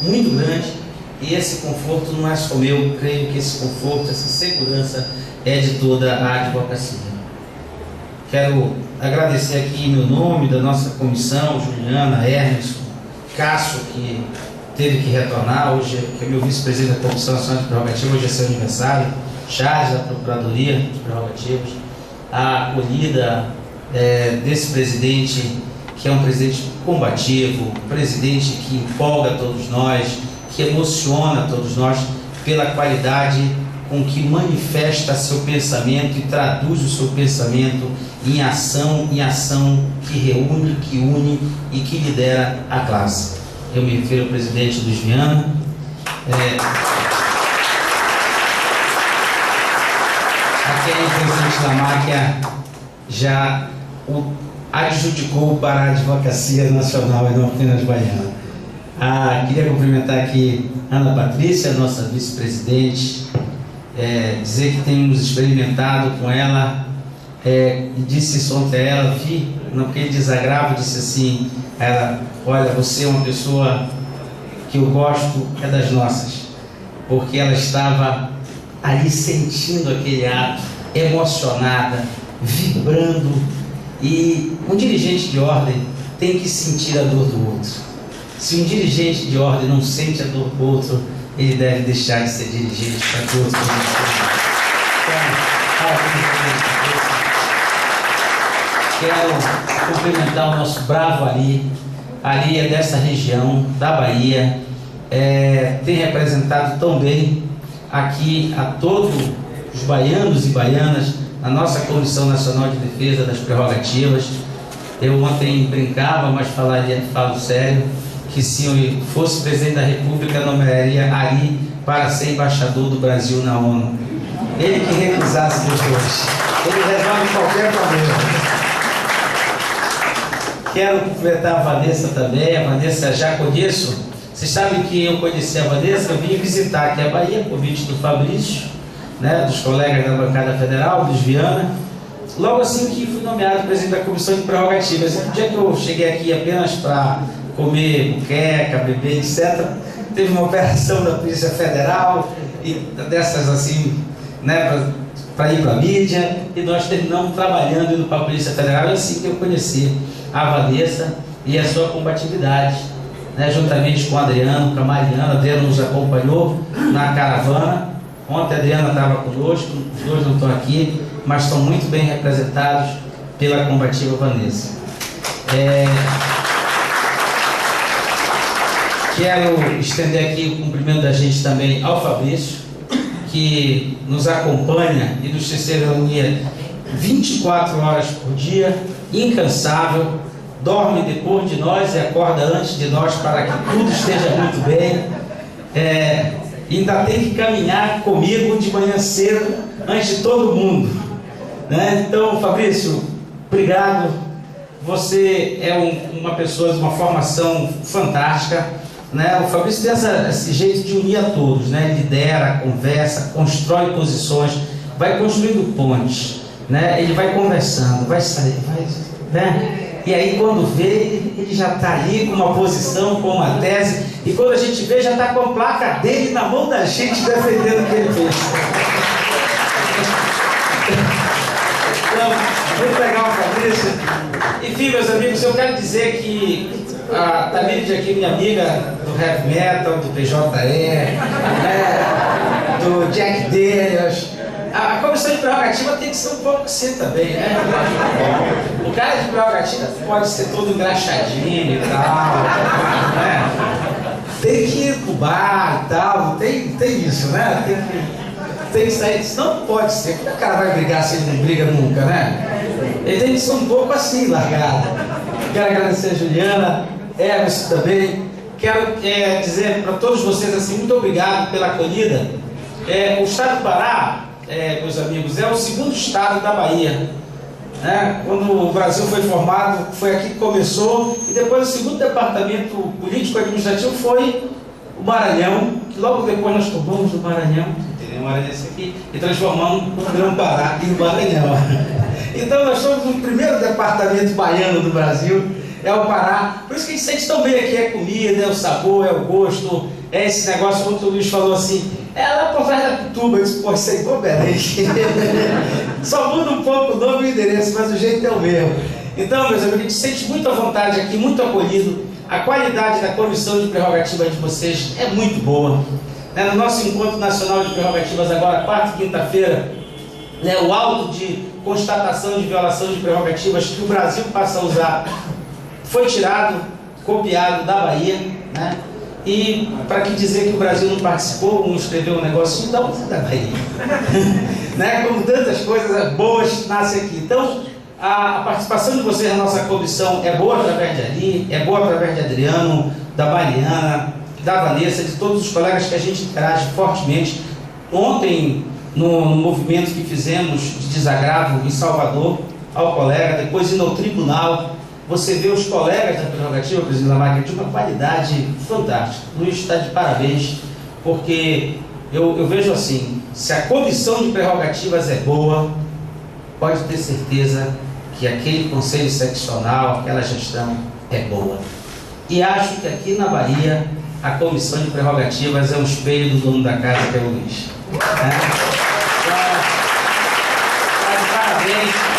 muito grande, e esse conforto não é só meu, creio que esse conforto, essa segurança é de toda a advocacia. Quero agradecer aqui em meu nome, da nossa comissão, Juliana, Hermes, Cássio, que teve que retornar, hoje que é meu vice-presidente da Comissão Nacional de Prerrogativas, hoje é seu aniversário, Charles, da Procuradoria de Prerrogativas, a acolhida desse presidente, que é um presidente combativo, um presidente que empolga todos nós, que emociona todos nós pela qualidade com que manifesta seu pensamento e traduz o seu pensamento em ação que reúne, que une e que lidera a classe. Eu me refiro ao presidente Luiz Viana. A quem o presidente Lamáquia já o adjudicou para a advocacia nacional e não apenas baiana. Queria cumprimentar aqui Ana Patrícia, nossa vice-presidente, dizer que temos experimentado com ela, e disse isso ontem a ela, não porque desagravo, disse assim, olha, você é uma pessoa que eu gosto, é das nossas, porque ela estava ali sentindo aquele ato, emocionada, vibrando, e um dirigente de ordem tem que sentir a dor do outro. Se um dirigente de ordem não sente a dor do outro, ele deve deixar de ser dirigente para todos. Quero cumprimentar o nosso bravo Ari. Ari é dessa região, da Bahia, tem representado tão bem aqui a todos os baianos e baianas na nossa Comissão Nacional de Defesa das Prerrogativas. Eu ontem brincava, mas falo sério, que se eu fosse presidente da República, eu nomearia Ari para ser embaixador do Brasil na ONU. Ele que recusasse depois. Ele resolve qualquer problema. Quero cumprimentar a Vanessa também. A Vanessa já conheço. Vocês sabem que eu conheci a Vanessa, eu vim visitar aqui a Bahia, convite do Fabrício, dos colegas da bancada federal, dos Viana. Logo assim que fui nomeado presidente da Comissão de Prerrogativas. No dia que eu cheguei aqui apenas para comer buqueca, beber, etc., teve uma operação da Polícia Federal, e dessas assim, para ir para a mídia, e nós terminamos trabalhando indo para a Polícia Federal. E assim que eu conheci a Vanessa e a sua combatividade, juntamente com o Adriano, com a Mariana. A Adriana nos acompanhou na caravana. Ontem a Adriana estava conosco, os dois não estão aqui, mas estão muito bem representados pela combativa Vanessa. Quero estender aqui o cumprimento da gente também ao Fabrício, que nos acompanha e nos testemunha 24 horas por dia, incansável, dorme depois de nós e acorda antes de nós para que tudo esteja muito bem. Ainda tem que caminhar comigo de manhã cedo, antes de todo mundo. Então, Fabrício, obrigado. Você é uma pessoa de uma formação fantástica. O Fabrício tem esse jeito de unir a todos, lidera, conversa, constrói posições, vai construindo pontes, ele vai conversando, vai sair, e aí quando vê, ele já está ali com uma posição, com uma tese, e quando a gente vê, já está com a placa dele na mão da gente defendendo o que ele fez. Muito legal, Patrícia. Enfim, meus amigos, eu quero dizer que a Tamílide aqui, minha amiga do heavy metal, do PJE, né, do Jack Daniels, a comissão de prerrogativa tem que ser um pouco assim também, né? O cara de prerrogativa pode ser todo engraxadinho e tal, né? Tem que ir pro bar e tal, tem isso, né? Tem que sair, senão não pode ser. Como o cara vai brigar se ele não briga nunca, né? Ele tem que ser um pouco assim, largado. Quero agradecer a Juliana, Emerson também. Quero dizer para todos vocês assim, muito obrigado pela acolhida. O estado do Pará, meus amigos, é o segundo estado da Bahia. Quando o Brasil foi formado, foi aqui que começou, e depois o segundo departamento político-administrativo foi o Maranhão, que logo depois nós tomamos do Maranhão, o Maranhense aqui, e transformamos no Grão-Pará e no Maranhão. Então nós somos o primeiro departamento baiano do Brasil, é o Pará. Por isso que a gente sente tão bem aqui, é comida, é o sabor, é o gosto, é esse negócio, como o Luiz falou assim, lá por trás da Pituba. Eu disse, pô, isso é igual Belém. Só muda um pouco o nome e o endereço, mas o jeito é o mesmo. Então, meus amigos, a gente sente muito à vontade aqui, muito acolhido. A qualidade da comissão de prerrogativas de vocês é muito boa. No nosso Encontro Nacional de Prerrogativas, agora, quarta e quinta-feira, o auto de constatação de violação de prerrogativas que o Brasil passa a usar foi tirado, copiado da Bahia, né? E para que dizer que o Brasil não participou, não escreveu um negocinho, da Bahia. Né? Como tantas coisas boas nascem aqui. Então, a participação de vocês na nossa comissão é boa através de Ali, é boa através de Adriano, da Mariana, da Vanessa, de todos os colegas que a gente interage fortemente. Ontem, no movimento que fizemos de desagravo em Salvador, ao colega, depois indo ao tribunal, você vê os colegas da prerrogativa, presidente Lamarck, de uma qualidade fantástica. Luiz está de parabéns, porque eu vejo assim, se a comissão de prerrogativas é boa, pode ter certeza que aquele conselho seccional, aquela gestão é boa. E acho que aqui na Bahia, a comissão de prerrogativas é um espelho do dono da casa, que é o Luiz. Parabéns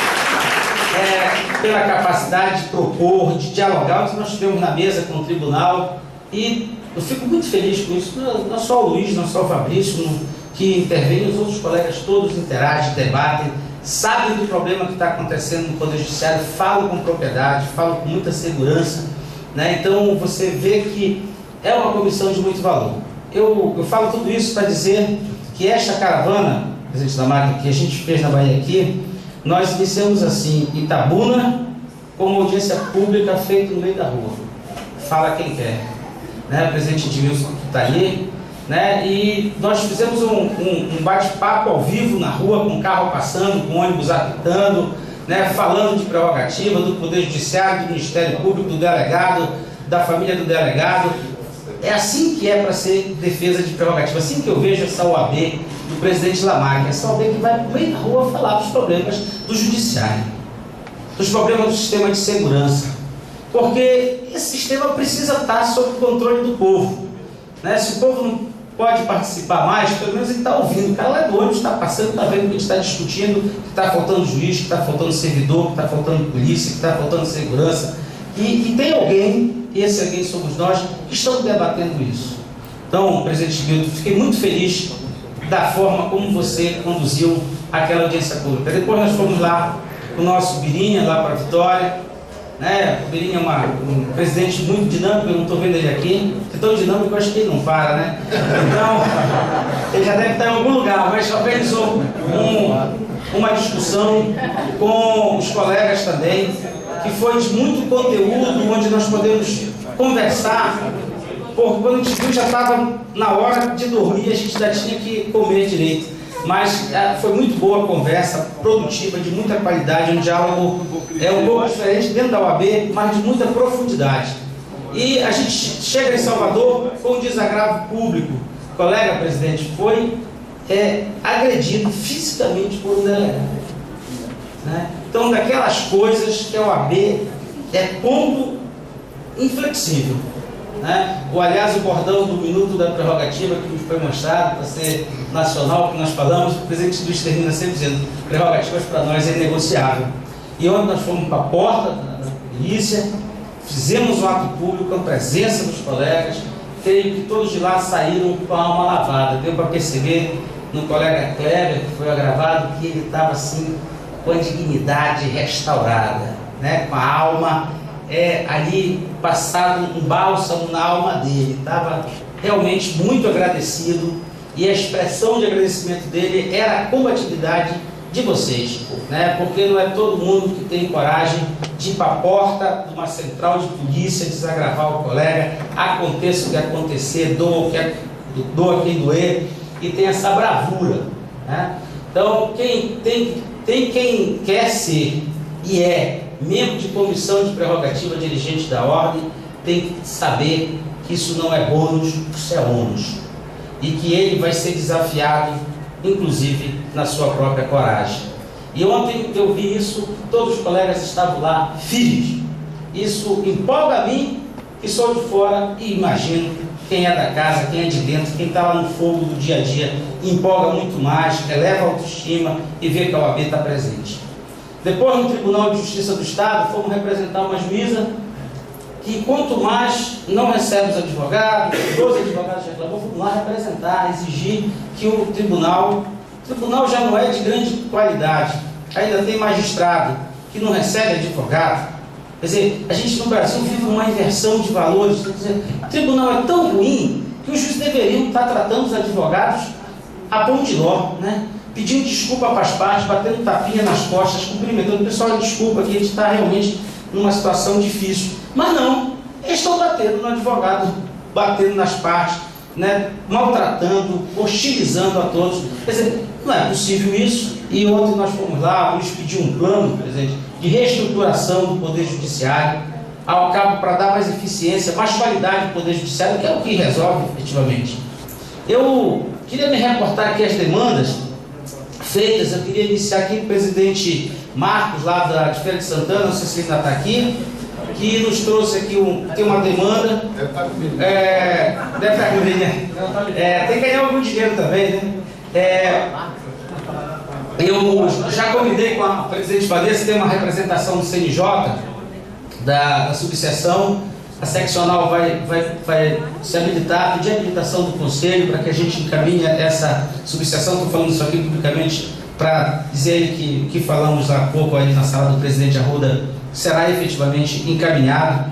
pela capacidade de propor, de dialogar, o que nós tivemos na mesa com o tribunal, e eu fico muito feliz com isso. Não só o Luiz, não só o Fabrício que intervém, os outros colegas todos interagem, debatem, sabem do problema que está acontecendo no Poder Judiciário, falam com propriedade, falam com muita segurança, né? Então você vê que é uma comissão de muito valor. Eu falo tudo isso para dizer que esta caravana, presidente Lamarck, que a gente fez na Bahia aqui, nós iniciamos assim, em Itabuna, com uma audiência pública feita no meio da rua. Fala quem quer. O presidente Edmilson que está aí, e nós fizemos um bate-papo ao vivo na rua, com o carro passando, com o ônibus apitando, falando de prerrogativa, do Poder Judiciário, do Ministério Público, do delegado, da família do delegado. É assim que é para ser defesa de prerrogativa, assim que eu vejo essa OAB do presidente Lamarck, essa OAB que vai para o meio da rua falar dos problemas do judiciário, dos problemas do sistema de segurança, porque esse sistema precisa estar sob o controle do povo. Se o povo não pode participar mais, pelo menos ele está ouvindo, o cara lá do ônibus está passando, está vendo que a gente está discutindo, que está faltando juiz, que está faltando servidor, que está faltando polícia, que está faltando segurança, e tem alguém, e esse alguém somos nós, que estamos debatendo isso. Então, presidente Milton, fiquei muito feliz da forma como você conduziu aquela audiência pública. Depois nós fomos lá com o nosso Birinha, lá para Vitória, O Birinha é um presidente muito dinâmico, eu não estou vendo ele aqui, é tão dinâmico que eu acho que ele não para, Então, ele já deve estar em algum lugar, mas organizou uma discussão com os colegas também, que foi de muito conteúdo, onde nós podemos conversar, porque quando a gente viu já estava na hora de dormir, a gente já tinha que comer direito. Mas foi muito boa a conversa, produtiva, de muita qualidade, um diálogo um pouco diferente dentro da OAB, mas de muita profundidade. E a gente chega em Salvador com um desagravo público. O colega presidente foi agredido fisicamente por um delegado. Então, daquelas coisas que a OAB é ponto inflexível. né? Ou, aliás, o bordão do minuto da prerrogativa que nos foi mostrado para ser nacional, que nós falamos, o presidente Luiz termina sempre dizendo: prerrogativas para nós é negociável. E ontem nós fomos para a porta da polícia, fizemos um ato público com a presença dos colegas, creio que todos de lá saíram com a alma lavada. Deu para perceber no colega Kleber, que foi agravado, que ele estava assim, com a dignidade restaurada, né? Com a alma ali passado um bálsamo na alma dele. Estava realmente muito agradecido, e a expressão de agradecimento dele era a combatividade de vocês, né? Porque não é todo mundo que tem coragem de ir para a porta de uma central de polícia, desagravar o colega, aconteça o que acontecer, doa quem doer, e tem essa bravura, né? Então, quem quer ser e é membro de comissão de prerrogativa dirigente da ordem, tem que saber que isso não é bônus, isso é ônus, e que ele vai ser desafiado, inclusive na sua própria coragem. E ontem eu vi isso, todos os colegas estavam lá firmes. Isso empolga a mim, que sou de fora, e imagino quem é da casa, quem é de dentro, quem está lá no fogo do dia a dia, empolga muito mais, eleva a autoestima e vê que a OAB está presente. Depois, no Tribunal de Justiça do Estado, fomos representar uma juíza que, quanto mais não recebe os advogados, 12 advogados reclamou, fomos lá representar, exigir que o tribunal já não é de grande qualidade, ainda tem magistrado que não recebe advogado. Quer dizer, a gente no Brasil vive uma inversão de valores. Quer dizer, o tribunal é tão ruim que os juízes deveriam estar tratando os advogados a pão de ló, né? Pedindo desculpa para as partes, batendo tapinha nas costas, cumprimentando o pessoal, desculpa que a gente está realmente numa situação difícil. Mas não, eles estão batendo no advogado, batendo nas partes, né? Maltratando, hostilizando a todos. Quer dizer, não é possível isso. E ontem nós fomos lá, vamos pedir um plano, presidente, de reestruturação do Poder Judiciário, ao cabo para dar mais eficiência, mais qualidade do Poder Judiciário, que é o que resolve efetivamente. Eu queria me reportar aqui as demandas feitas. Eu queria iniciar aqui com o presidente Marcos, lá de Feira de Santana, não sei se ele ainda está aqui, que nos trouxe aqui tem uma demanda. Deve estar comigo. Deve estar comigo, né? Tem que ganhar algum dinheiro também, né? Eu já convidei com a presidente Vanessa, tem uma representação do CNJ, da subseção. A seccional vai se habilitar, pedir a habilitação do Conselho para que a gente encaminhe essa subseção. Estou falando isso aqui publicamente para dizer que o que falamos há pouco aí na sala do presidente Arruda será efetivamente encaminhado.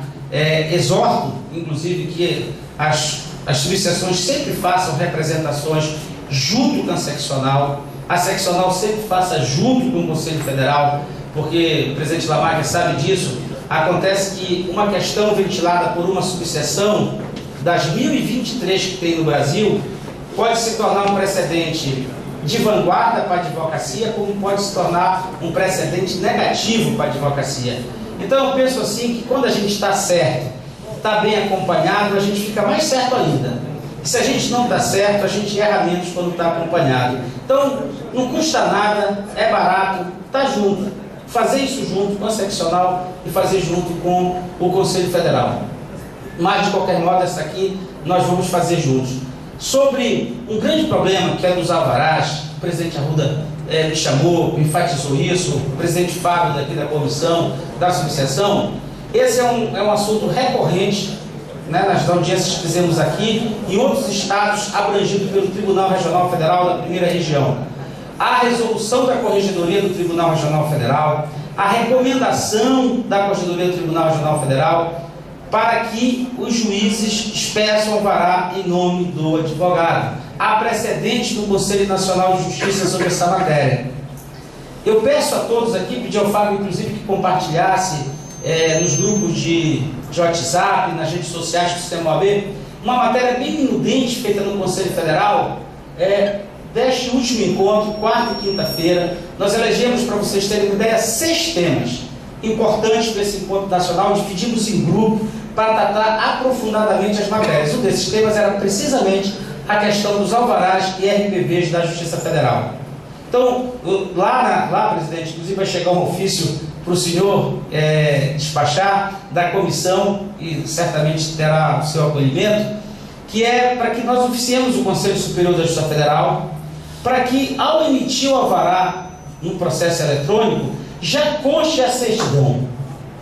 Exorto, inclusive, que as subseções sempre façam representações junto com a seccional sempre faça junto com o Conselho Federal, porque o presidente Lamarca sabe disso. Acontece que uma questão ventilada por uma subseção das 1023 que tem no Brasil pode se tornar um precedente de vanguarda para a advocacia, como pode se tornar um precedente negativo para a advocacia. Então eu penso assim que quando a gente está certo, está bem acompanhado, a gente fica mais certo ainda. E se a gente não está certo, a gente erra menos quando está acompanhado. Então não custa nada, é barato, está junto. Fazer isso junto com a seccional e fazer junto com o Conselho Federal. Mas, de qualquer modo, essa aqui nós vamos fazer juntos. Sobre um grande problema que é dos alvarás, o presidente Arruda me chamou, enfatizou isso, o presidente Fábio daqui da comissão, da subseção. Esse é um assunto recorrente, né, nas audiências que fizemos aqui, em outros estados abrangidos pelo Tribunal Regional Federal da Primeira Região. A resolução da Corregedoria do Tribunal Regional Federal, a recomendação da Corregedoria do Tribunal Regional Federal para que os juízes expressem alvará em nome do advogado. Há precedentes no Conselho Nacional de Justiça sobre essa matéria. Eu peço a todos aqui, pedi ao Fábio, inclusive, que compartilhasse nos grupos de WhatsApp, nas redes sociais do Sistema OAB, uma matéria bem minudente feita no Conselho Federal. Deste último encontro, quarta e quinta-feira, nós elegemos, para vocês terem uma ideia, 6 temas importantes desse encontro nacional, dividimos em grupo para tratar aprofundadamente as matérias. Um desses temas era precisamente a questão dos alvarás e RPVs da Justiça Federal. Então, lá, presidente, inclusive vai chegar um ofício para o senhor despachar da comissão, e certamente terá o seu acolhimento, que é para que nós oficiemos o Conselho Superior da Justiça Federal, para que, ao emitir o alvará no processo eletrônico, já conste a certidão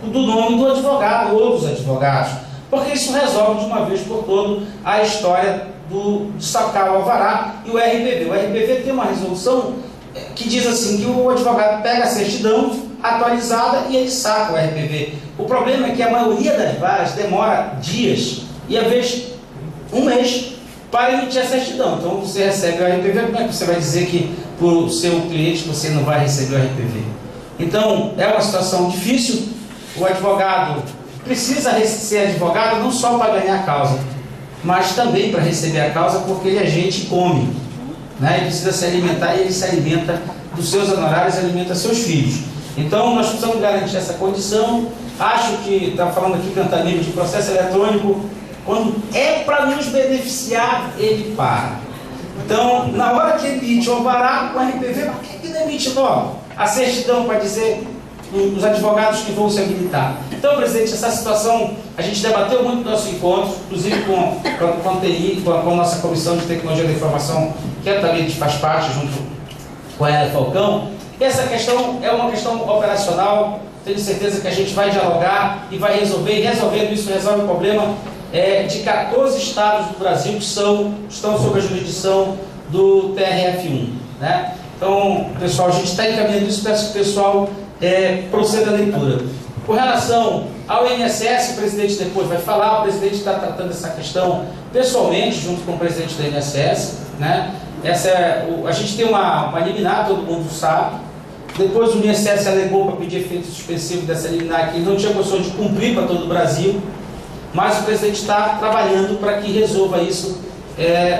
do nome do advogado ou dos advogados, porque isso resolve de uma vez por todas a história de sacar o alvará e o RPV. O RPV tem uma resolução que diz assim, que o advogado pega a certidão atualizada e ele saca o RPV. O problema é que a maioria das varas demora dias e às vezes um mês para emitir a certidão. Então você recebe o RPV, como é que você vai dizer que para o seu cliente você não vai receber o RPV? Então é uma situação difícil. O advogado precisa ser advogado não só para ganhar a causa, mas também para receber a causa, porque ele é gente e come, né? Ele precisa se alimentar e ele se alimenta dos seus honorários, alimenta seus filhos. Então nós precisamos garantir essa condição. Acho que, está falando aqui Cantanilho de processo eletrônico, quando é para nos beneficiar, ele para. Então, na hora que emite o alvará, o RPV, por que não emite logo a certidão para dizer os advogados que vão se habilitar? Então, presidente, essa situação a gente debateu muito no nosso encontro, inclusive com a nossa Comissão de Tecnologia da Informação, que também faz parte, junto com a Hélia Falcão. Essa questão é uma questão operacional, tenho certeza que a gente vai dialogar e vai resolver, e resolvendo isso resolve o problema de 14 estados do Brasil que estão sob a jurisdição do TRF1, né? Então, pessoal, a gente está encaminhando isso, peço que o pessoal proceda a leitura. Com relação ao INSS, o presidente depois vai falar, o presidente está tratando essa questão pessoalmente, junto com o presidente do INSS, né? A gente tem uma liminar, todo mundo sabe. Depois o INSS alegou para pedir efeito suspensivo dessa liminar, que não tinha condições de cumprir para todo o Brasil, mas o presidente está trabalhando para que resolva isso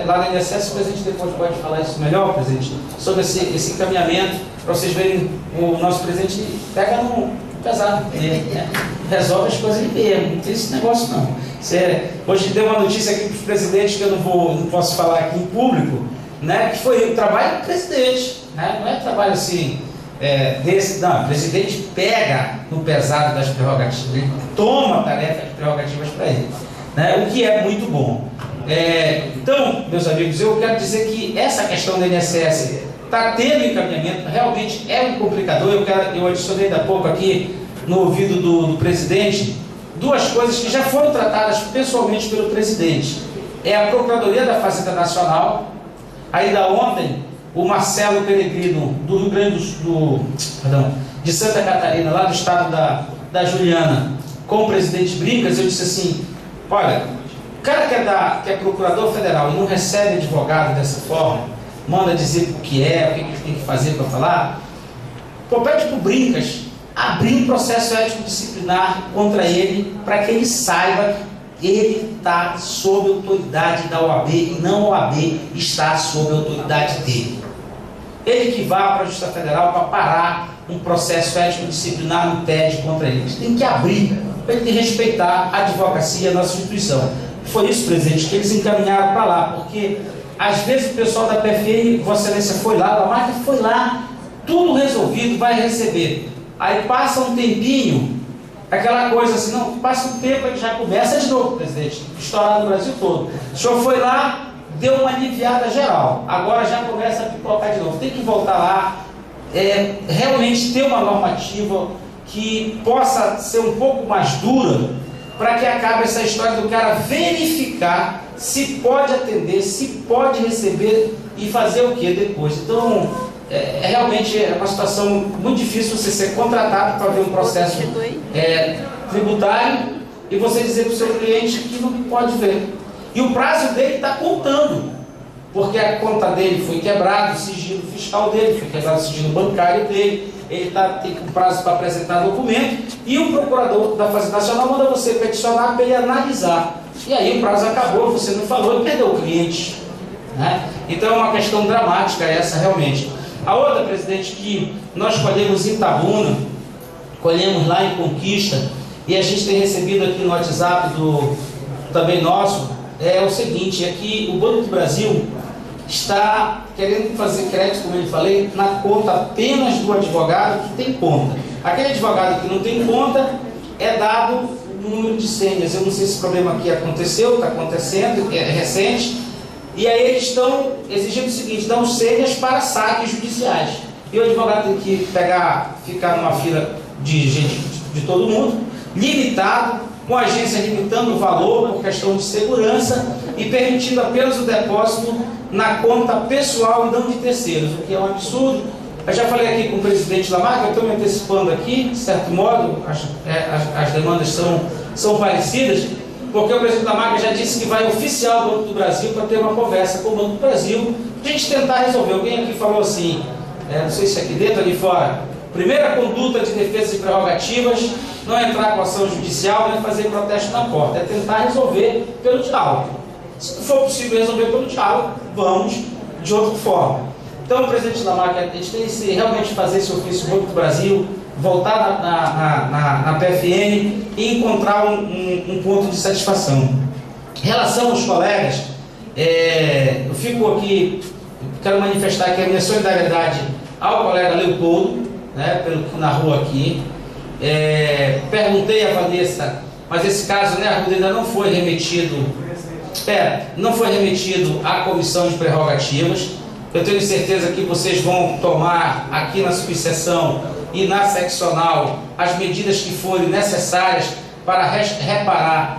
lá no INSS. O presidente depois pode falar isso melhor, presidente, sobre esse encaminhamento, para vocês verem, o nosso presidente pega no pesado, né? Resolve as coisas inteiro, não tem esse negócio não. Hoje deu uma notícia aqui para os presidentes, que eu não posso falar aqui em público, né, que foi o trabalho do presidente, né? Não é trabalho assim não, o presidente pega no pesado das prerrogativas, ele toma tarefas de prerrogativas para ele, né? O que é muito bom. Então, meus amigos, eu quero dizer que essa questão do INSS está tendo encaminhamento, realmente é um complicador. Eu adicionei da pouco aqui no ouvido do presidente duas coisas que já foram tratadas pessoalmente pelo presidente. É a Procuradoria da Fazenda Nacional. Ainda ontem, o Marcelo Peregrino, do Rio Grande de Santa Catarina, lá do estado da Juliana, com o presidente Brincas, eu disse assim: olha, o cara que é procurador federal e não recebe advogado dessa forma, manda dizer o que ele tem que fazer para falar, pede para o Brincas abrir um processo ético disciplinar contra ele, para que ele saiba que ele está sob a autoridade da OAB e não a OAB está sob a autoridade dele. Ele que vá para a Justiça Federal para parar um processo ético disciplinar no TED contra ele. Ele tem que abrir, para ele respeitar a advocacia, a nossa instituição. Foi isso, presidente, que eles encaminharam para lá, porque às vezes o pessoal da PFI, Vossa Excelência foi lá, a marca foi lá, tudo resolvido, vai receber. Aí passa um tempinho, aquela coisa assim, não, passa um tempo e já começa de novo, presidente, estourado no Brasil todo. O senhor foi lá, deu uma aliviada geral, agora já começa a pipocar de novo. Tem que voltar lá, realmente ter uma normativa que possa ser um pouco mais dura, para que acabe essa história do cara verificar se pode atender, se pode receber e fazer o que depois. Então, realmente é uma situação muito difícil você ser contratado para ver um processo tributário e você dizer para o seu cliente que não pode ver. E o prazo dele está contando, porque a conta dele foi quebrada, o sigilo fiscal dele foi quebrado, o sigilo bancário dele, ele tem um prazo para apresentar documento, e o procurador da Fazenda Nacional manda você peticionar para ele analisar. E aí o prazo acabou, você não falou e perdeu o cliente, né? Então é uma questão dramática essa realmente. A outra, presidente, que nós colhemos em Itabuna, colhemos lá em Conquista, e a gente tem recebido aqui no WhatsApp também nosso, é o seguinte, é que o Banco do Brasil está querendo fazer crédito, como eu falei, na conta apenas do advogado que tem conta. Aquele advogado que não tem conta é dado o número de senhas. Eu não sei se esse problema aqui aconteceu, está acontecendo, é recente, e aí eles estão exigindo o seguinte: dão senhas para saques judiciais. E o advogado tem que ficar numa fila de gente, de todo mundo, limitado, com a agência limitando o valor por questão de segurança e permitindo apenas o depósito na conta pessoal e não de terceiros, o que é um absurdo. Eu já falei aqui com o presidente Lamarca, eu estou me antecipando aqui, de certo modo, as demandas são parecidas, porque o presidente Lamarca já disse que vai oficiar o Banco do Brasil para ter uma conversa com o Banco do Brasil, para a gente tentar resolver. Alguém aqui falou assim, não sei se aqui dentro ou ali fora: primeira conduta de defesa de prerrogativas, não é entrar com ação judicial, nem fazer protesto na porta, é tentar resolver pelo diálogo. Se não for possível resolver pelo diálogo, vamos de outra forma. Então, presidente Lamarca, a gente tem que realmente fazer esse ofício do Banco do Brasil, voltar na PFN e encontrar um ponto de satisfação. Em relação aos colegas, eu fico aqui, quero manifestar aqui a minha solidariedade ao colega Leopoldo, né, pelo que narrou aqui. Perguntei a Vanessa, mas esse caso, né, Arruda, ainda não foi remetido, à comissão de prerrogativas. Eu tenho certeza que vocês vão tomar aqui na subseção e na seccional as medidas que forem necessárias para reparar